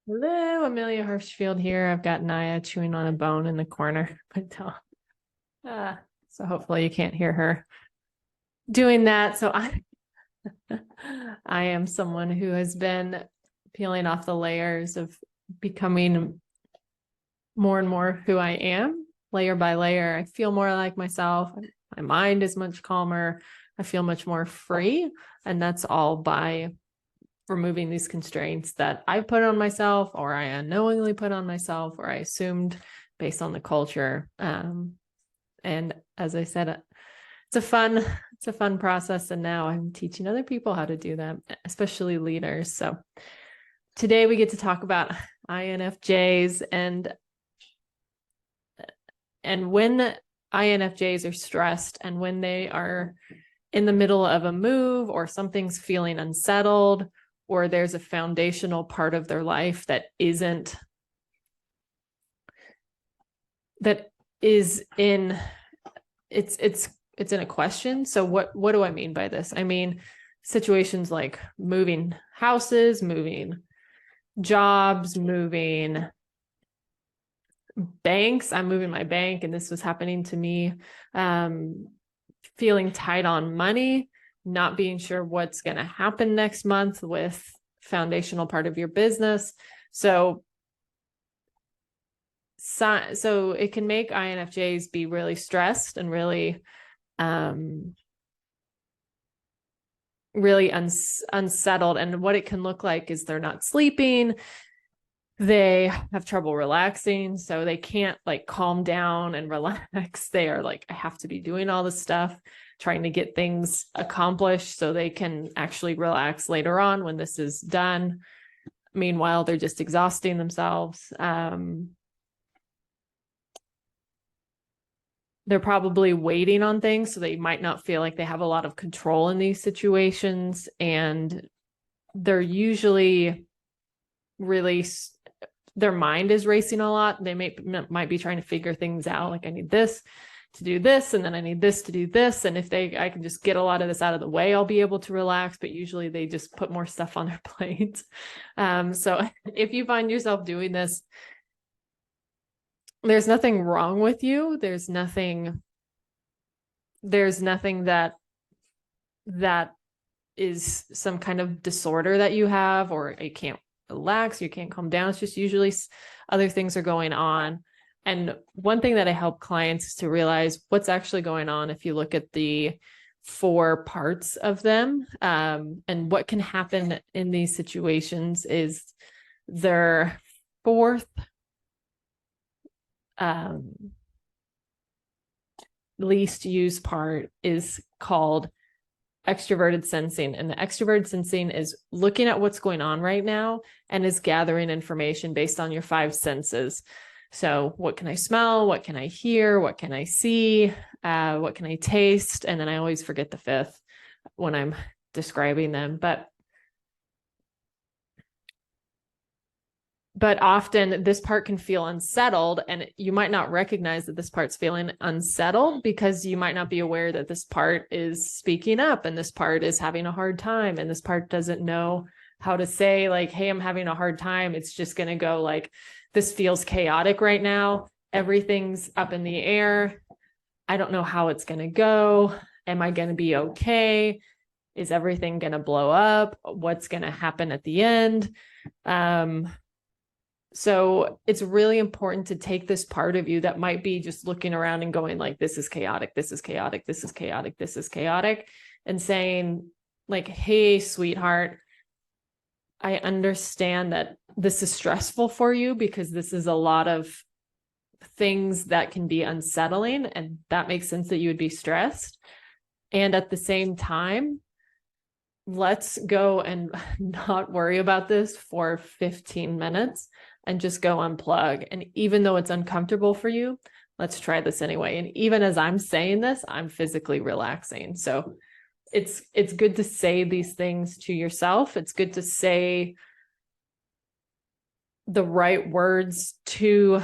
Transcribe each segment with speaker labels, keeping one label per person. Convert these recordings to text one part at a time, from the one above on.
Speaker 1: Hello, Amelia Hirschfield here. I've got Naya chewing on a bone in the corner, so hopefully you can't hear her doing that. I am someone who has been peeling off the layers of becoming more and more who I am, layer by layer. I feel more like myself. My mind is much calmer. I feel much more free, and that's all by removing these constraints that I put on myself, or I unknowingly put on myself, or I assumed based on the culture. And as I said, it's a fun process. And now I'm teaching other people how to do that, especially leaders. So today we get to talk about INFJs and when INFJs are stressed and when they are in the middle of a move or something's feeling unsettled, or there's a foundational part of their life that is in a question. So what do I mean by this? I mean situations like moving houses, moving jobs, moving banks. I'm moving my bank, and this was happening to me. Feeling tight on money, not being sure what's going to happen next month with foundational part of your business. So it can make INFJs be really stressed and really unsettled. And what it can look like is they're not sleeping. They have trouble relaxing, so they can't like calm down and relax. They are like, I have to be doing all this stuff, trying to get things accomplished so they can actually relax later on when this is done. Meanwhile, they're just exhausting themselves. They're probably waiting on things, so they might not feel like they have a lot of control in these situations. And they're usually really, their mind is racing a lot. They might be trying to figure things out. Like, I need this to do this, and then I need this to do this. And if I can just get a lot of this out of the way, I'll be able to relax. But usually they just put more stuff on their plate. So if you find yourself doing this, there's nothing wrong with you. There's nothing that is some kind of disorder that you have, or you can't relax, you can't calm down. It's just usually other things are going on. And one thing that I help clients is to realize what's actually going on if you look at the 4 parts of them. And what can happen in these situations is their 4th least used part is called extroverted sensing. And the extroverted sensing is looking at what's going on right now and is gathering information based on your 5 senses. So what can I smell? What can I hear? What can I see? What can I taste? And then I always forget the 5th when I'm describing them. But often this part can feel unsettled, and you might not recognize that this part's feeling unsettled because you might not be aware that this part is speaking up, and this part is having a hard time, and this part doesn't know how to say like, hey, I'm having a hard time. It's just going to go like, this feels chaotic right now. Everything's up in the air. I don't know how it's going to go. Am I going to be okay? Is everything going to blow up? What's going to happen at the end? So it's really important to take this part of you that might be just looking around and going like, this is chaotic, this is chaotic, this is chaotic, this is chaotic, and saying like, hey, sweetheart, I understand that this is stressful for you because this is a lot of things that can be unsettling, and that makes sense that you would be stressed. And at the same time, let's go and not worry about this for 15 minutes and just go unplug. And even though it's uncomfortable for you, let's try this anyway. And even as I'm saying this, I'm physically relaxing. So it's good to say these things to yourself. It's good to say the right words to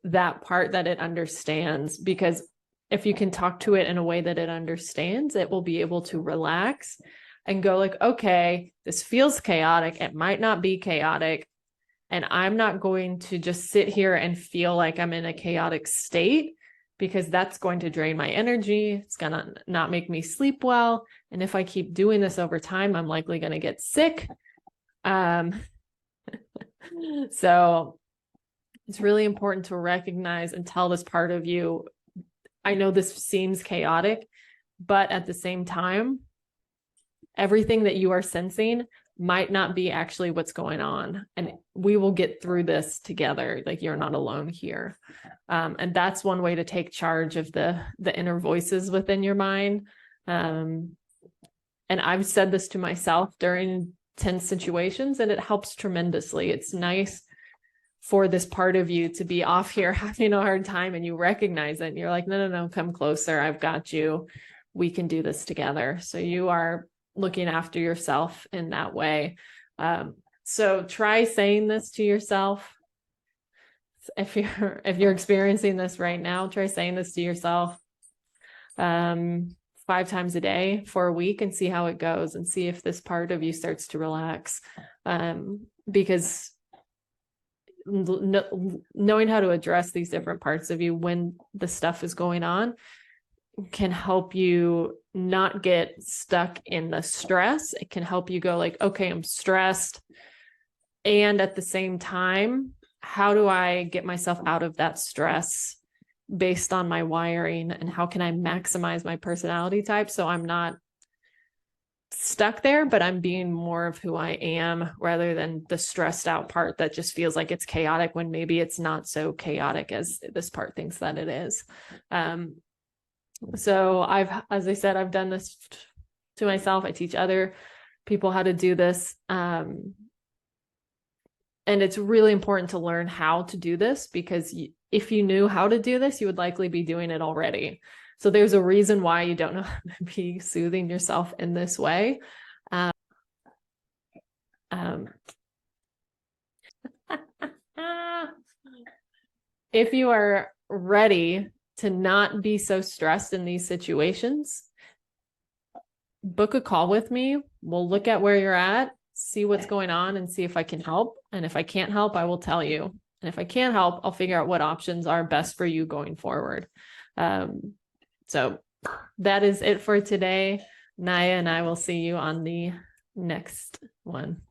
Speaker 1: that part that it understands, because if you can talk to it in a way that it understands, it will be able to relax and go like, okay, this feels chaotic. It might not be chaotic. And I'm not going to just sit here and feel like I'm in a chaotic state, because that's going to drain my energy. It's going to not make me sleep well. And if I keep doing this over time, I'm likely going to get sick. So it's really important to recognize and tell this part of you, I know this seems chaotic, but at the same time, everything that you are sensing might not be actually what's going on. And we will get through this together. Like, you're not alone here. And that's one way to take charge of the inner voices within your mind. And I've said this to myself during tense situations, and it helps tremendously. It's nice for this part of you to be off here having a hard time, and you recognize it. And you're like, no, come closer. I've got you. We can do this together. So you are looking after yourself in that way. So try saying this to yourself. If you're experiencing this right now, try saying this to yourself 5 times a day for a week, and see how it goes, and see if this part of you starts to relax. Because knowing how to address these different parts of you when the stuff is going on can help you not get stuck in the stress. It can help you go like, okay, I'm stressed. And at the same time, how do I get myself out of that stress based on my wiring? And how can I maximize my personality type so I'm not stuck there, but I'm being more of who I am, rather than the stressed out part that just feels like it's chaotic when maybe it's not so chaotic as this part thinks that it is. So as I said, I've done this to myself. I teach other people how to do this. And it's really important to learn how to do this, because if you knew how to do this, you would likely be doing it already. So there's a reason why you don't know how to be soothing yourself in this way. If you are ready to not be so stressed in these situations, book a call with me. We'll look at where you're at, see what's going on, and see if I can help. And if I can't help, I will tell you. And if I can't help, I'll figure out what options are best for you going forward. So that is it for today. Naya and I will see you on the next one.